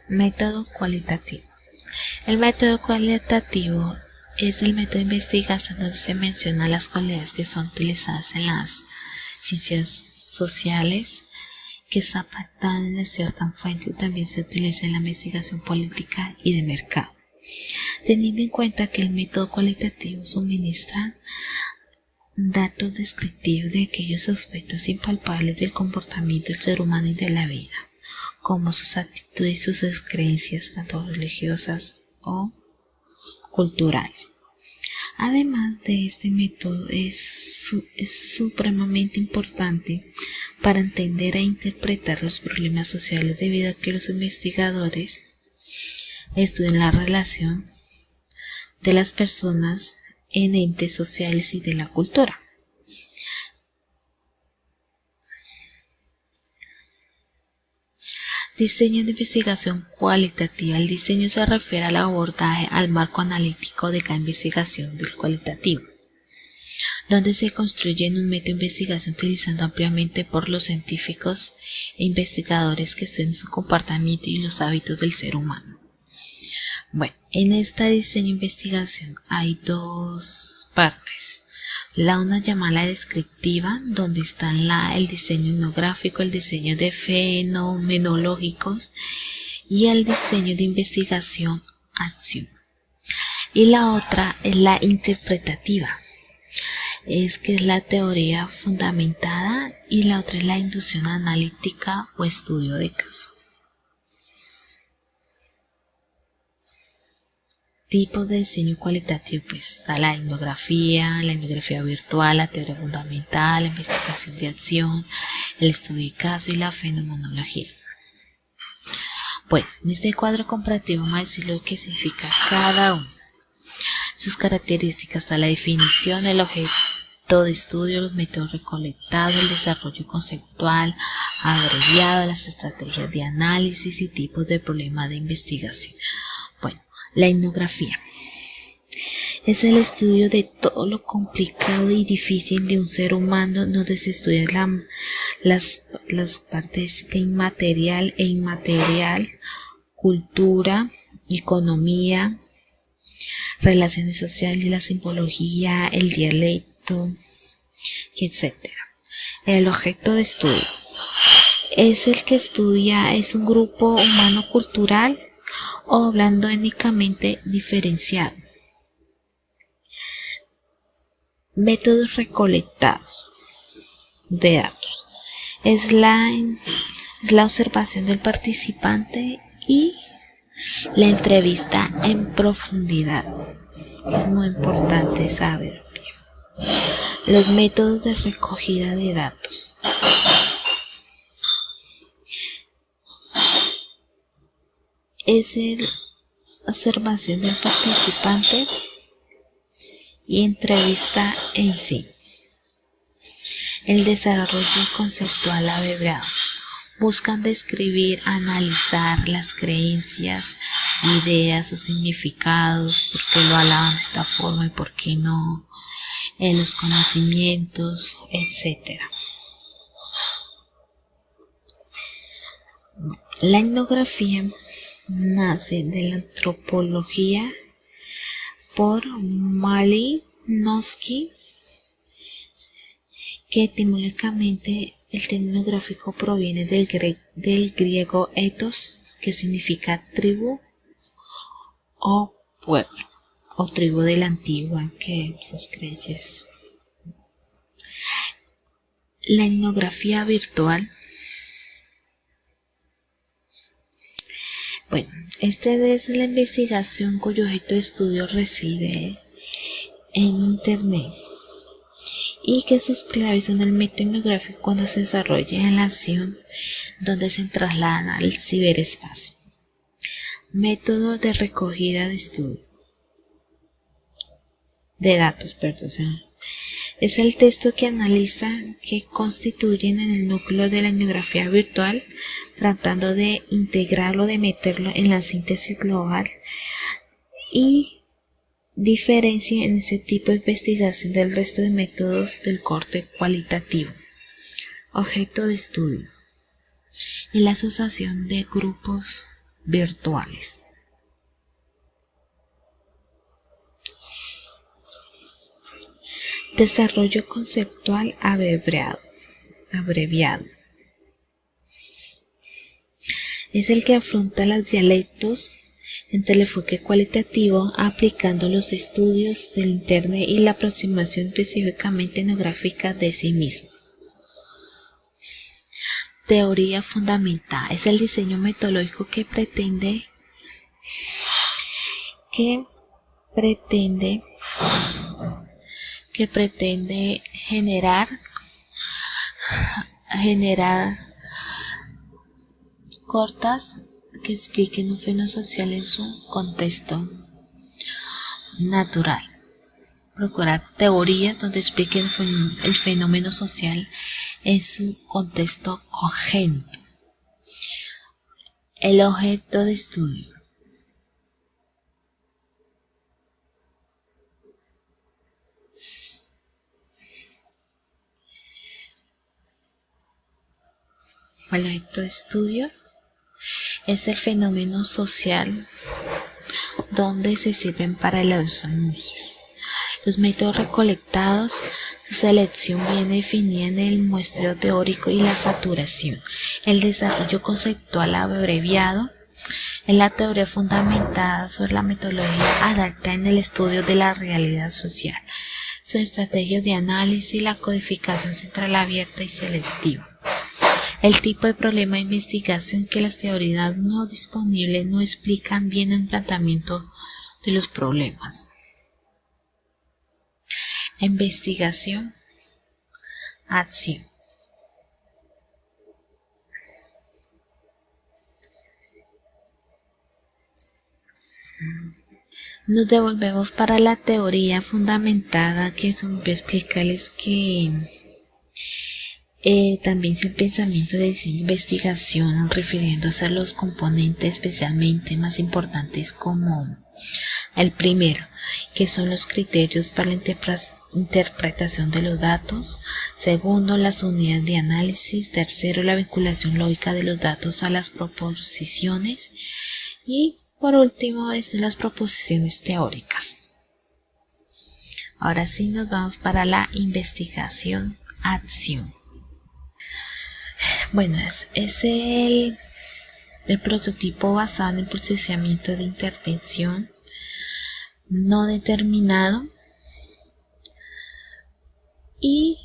Método cualitativo. El método cualitativo es el método de investigación donde se mencionan las cualidades que son utilizadas en las ciencias sociales, que está pactada en cierta fuente y también se utiliza en la investigación política y de mercado. Teniendo en cuenta que el método cualitativo suministra datos descriptivos de aquellos aspectos impalpables del comportamiento del ser humano y de la vida, como sus actitudes y sus creencias, tanto religiosas o culturales. Además de este método es supremamente importante para entender e interpretar los problemas sociales debido a que los investigadores estudian la relación de las personas en entes sociales y de la cultura. Diseño de investigación cualitativa. El diseño se refiere al abordaje al marco analítico de cada investigación del cualitativo, donde se construye un método de investigación utilizado ampliamente por los científicos e investigadores que estudian su comportamiento y los hábitos del ser humano. Bueno, en esta diseño de investigación hay dos partes. La una llamada la descriptiva, donde están el diseño etnográfico, el diseño de fenomenológicos y el diseño de investigación acción. Y la otra es la interpretativa, que es la teoría fundamentada, y la otra es la inducción analítica o estudio de caso. Tipos de diseño cualitativo, pues está la etnografía virtual, la teoría fundamental, la investigación de acción, el estudio de caso y la fenomenología. Bueno, en este cuadro comparativo vamos a decir lo que significa cada uno. Sus características: está la definición, el objeto de estudio, los métodos recolectados, el desarrollo conceptual abreviado, las estrategias de análisis y tipos de problema de investigación. Bueno, la etnografía es el estudio de todo lo complicado y difícil de un ser humano, donde se estudian las partes de inmaterial e inmaterial, cultura, economía, relaciones sociales, la simbología, el dialecto, etc. El objeto de estudio es el que estudia, es un grupo humano cultural o hablando étnicamente diferenciado. Métodos recolectados de datos es la observación del participante y la entrevista en profundidad, que es muy importante saber. Los métodos de recogida de datos es la observación del participante y entrevista en sí. El desarrollo conceptual abreviado. Buscan describir, analizar las creencias, ideas o significados, por qué lo alaban de esta forma y por qué no, los conocimientos, etc. La etnografía nace de la antropología por Malinowski, que etimológicamente el término etnográfico proviene del griego ethos, que significa tribu o pueblo, o tribu de la antigua, que sus creencias. La etnografía virtual. Bueno, esta es la investigación cuyo objeto de estudio reside en Internet y que sus claves son el método etnográfico cuando se desarrolla en la acción donde se trasladan al ciberespacio. Método de recogida de estudio de datos, es el texto que analiza que constituyen en el núcleo de la etnografía virtual, tratando de integrarlo, de meterlo en la síntesis global y diferencia en ese tipo de investigación del resto de métodos del corte cualitativo. Objeto de estudio y la asociación de grupos virtuales. Desarrollo conceptual abreviado. Es el que afronta los dialectos entre el enfoque cualitativo aplicando los estudios del Internet y la aproximación específicamente etnográfica de sí mismo. Teoría fundamental es el diseño metodológico que pretende generar cortas que expliquen un fenómeno social en su contexto natural. Procurar teorías donde expliquen el fenómeno social en su contexto congénito. El objeto de estudio. El objeto de estudio es el fenómeno social donde se sirven para los anuncios. Los métodos recolectados, su selección viene definida en el muestreo teórico y la saturación. El desarrollo conceptual abreviado es la teoría fundamentada sobre la metodología adaptada en el estudio de la realidad social. Sus estrategias de análisis, la codificación central abierta y selectiva. El tipo de problema de investigación que las teorías no disponibles no explican bien el planteamiento de los problemas. Investigación, acción. Nos devolvemos para la teoría fundamentada que voy a explicarles que también es el pensamiento de diseño e investigación, refiriéndose a los componentes especialmente más importantes como el primero, que son los criterios para la interpretación de los datos. Segundo, las unidades de análisis. Tercero, la vinculación lógica de los datos a las proposiciones. Y por último, es las proposiciones teóricas. Ahora sí nos vamos para la investigación-acción. Bueno, es el prototipo basado en el procesamiento de intervención no determinado y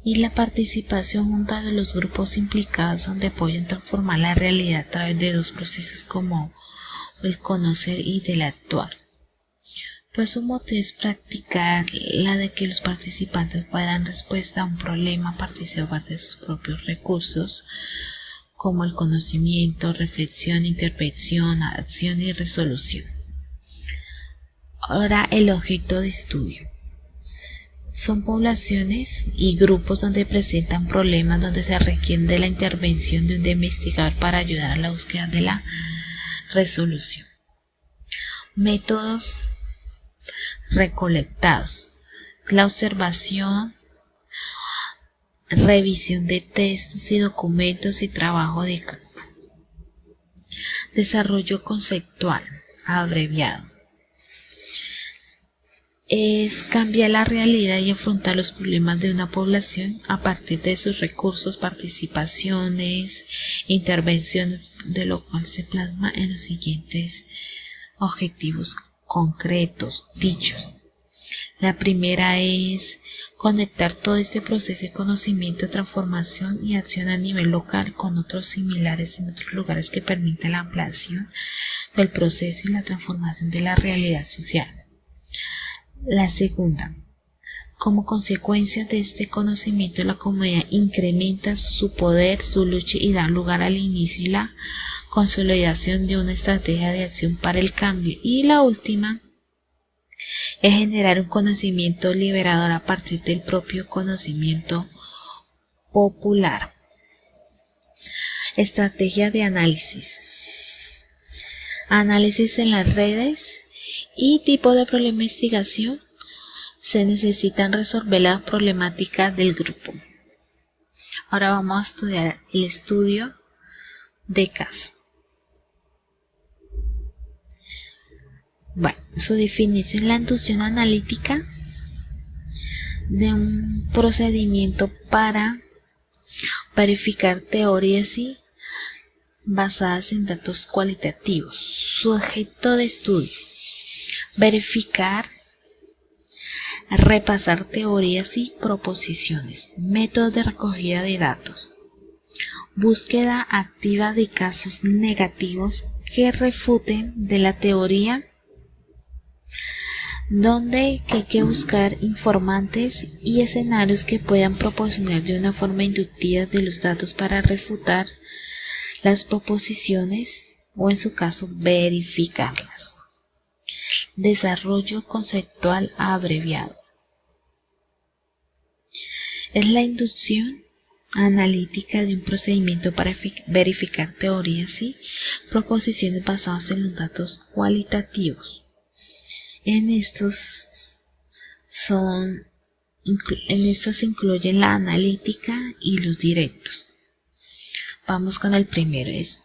la participación junto de los grupos implicados donde apoyan transformar la realidad a través de dos procesos como el conocer y del actuar. Pues su motivo es practicar la de que los participantes puedan dar respuesta a un problema a partir de sus propios recursos como el conocimiento, reflexión, intervención, acción y resolución. Ahora el objeto de estudio. Son poblaciones y grupos donde presentan problemas donde se requiere de la intervención de un investigador para ayudar a la búsqueda de la resolución. Métodos recolectados. La observación, revisión de textos y documentos y trabajo de campo. Desarrollo conceptual, abreviado. Es cambiar la realidad y afrontar los problemas de una población a partir de sus recursos, participaciones, intervenciones, de lo cual se plasma en los siguientes objetivos concretos, dichos. La primera es conectar todo este proceso de conocimiento, transformación y acción a nivel local con otros similares en otros lugares que permiten la ampliación del proceso y la transformación de la realidad social. La segunda, como consecuencia de este conocimiento, la comunidad incrementa su poder, su lucha y da lugar al inicio y la consolidación de una estrategia de acción para el cambio. Y la última es generar un conocimiento liberador a partir del propio conocimiento popular. Estrategia de análisis. Análisis en las redes y tipo de problema de investigación. Se necesitan resolver las problemáticas del grupo. Ahora vamos a estudiar el estudio de caso. Bueno, su definición: la inducción analítica de un procedimiento para verificar teorías basadas en datos cualitativos. Su objeto de estudio: verificar, repasar teorías y proposiciones. Método de recogida de datos: búsqueda activa de casos negativos que refuten de la teoría, donde hay que buscar informantes y escenarios que puedan proporcionar de una forma inductiva de los datos para refutar las proposiciones o, en su caso, verificarlas. Desarrollo conceptual abreviado: es la inducción analítica de un procedimiento para verificar teorías y proposiciones basadas en los datos cualitativos. En estas se incluyen la analítica y los directos. Vamos con el primero: es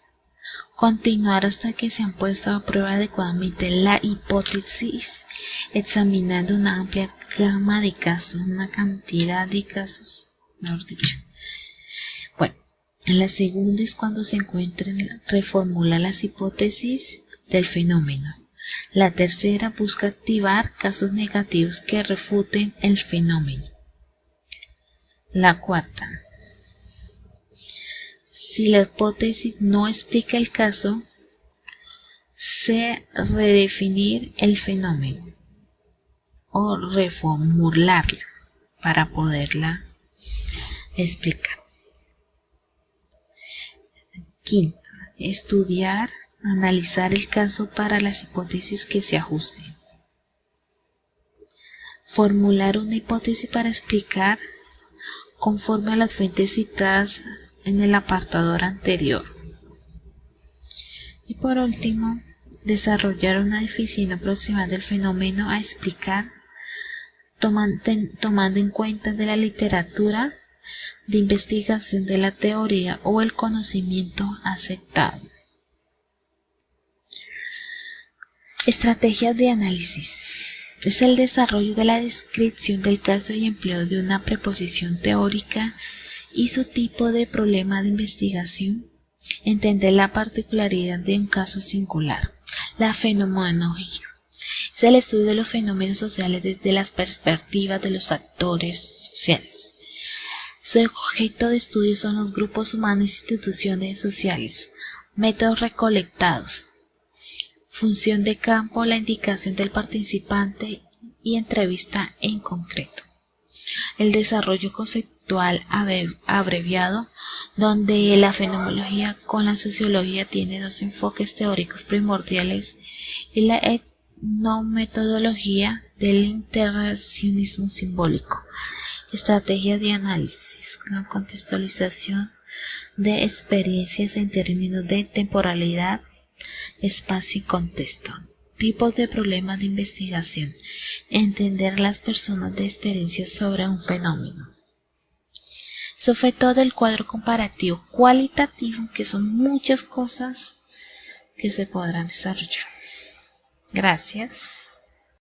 continuar hasta que se han puesto a prueba adecuadamente la hipótesis, examinando una amplia gama de casos, una cantidad de casos, mejor dicho. Bueno, la segunda es cuando se encuentren, reformular las hipótesis del fenómeno. La tercera busca activar casos negativos que refuten el fenómeno. La cuarta: si la hipótesis no explica el caso, se redefinir el fenómeno o reformularla para poderla explicar. Quinta: estudiar, analizar el caso para las hipótesis que se ajusten. Formular una hipótesis para explicar conforme a las fuentes citadas en el apartado anterior. Y por último, desarrollar una definición aproximada del fenómeno a explicar, tomando en cuenta de la literatura de investigación de la teoría o el conocimiento aceptado. Estrategias de análisis: es el desarrollo de la descripción del caso y empleo de una preposición teórica y su tipo de problema de investigación. Entender la particularidad de un caso singular. La fenomenología: es el estudio de los fenómenos sociales desde las perspectivas de los actores sociales. Su objeto de estudio son los grupos humanos e instituciones sociales. Métodos recolectados: función de campo, la indicación del participante y entrevista en concreto. El desarrollo conceptual abreviado, donde la fenomenología con la sociología tiene dos enfoques teóricos primordiales, y la etnometodología del interaccionismo simbólico. Estrategias de análisis: la contextualización de experiencias en términos de temporalidad, espacio y contexto. Tipos de problemas de investigación: entender las personas de experiencias sobre un fenómeno. Eso fue todo el cuadro comparativo cualitativo, que son muchas cosas que se podrán desarrollar. Gracias.